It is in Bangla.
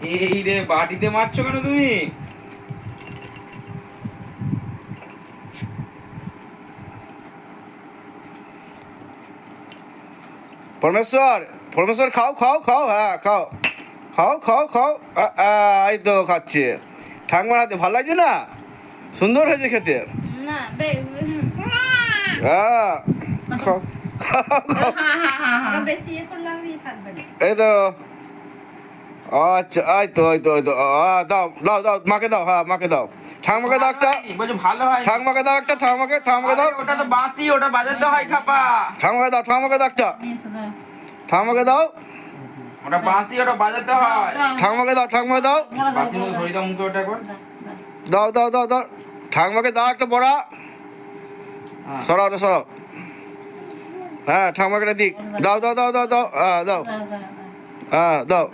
এই রে, বাটিতে মারছো কেন তুমি? পরমেশ্বর, পরমেশ্বর খাও খাও খাও, হ্যাঁ খাও খাও খাও খাও। এই তো খাচ্ছে। ঠাকুমার হাতে ভালো লাগছে না? সুন্দর হয়েছে খেতে। না হ্যাঁ খাও খাও খাও। বেশি ইয়ে করলে আমি থাকবে না। এই তো, আচ্ছা এই তো এই তো এই তো, দাও দাও দাও, মাকে দাও, হ্যাঁ মাকে দাও। ঠাকুমাকে দাও একটা, বলছে ভালো হয়। ঠাকুমাকে দাও একটা, ঠাকুমাকে ঠাকুমাকে দাও। ওটা তো বাঁশি, ওটা বাজাতে হয় খাপা। ঠাকুমাকে দাও, ঠাকুমাকে দাও একটা, নিয়ে এসো, দাও। ঠাকুমাকে দাও। ওটা বাঁশি, ওটা বাজাতে হয়। ঠাকুমাকে দাও, ঠাকুমাকে দাও। বাঁশির মতো ধরে দাও মুখে ওটা একবার। দাও দাও দাও দাও, ঠাকুমাকে দাও একটা বড়া। হ্যাঁ। সরাও ওটা সরাও। হ্যাঁ ঠাকুমাকে একটা দিক। দাও দাও দাও দাও দাও, হ্যাঁ দাও, হ্যাঁ দাও।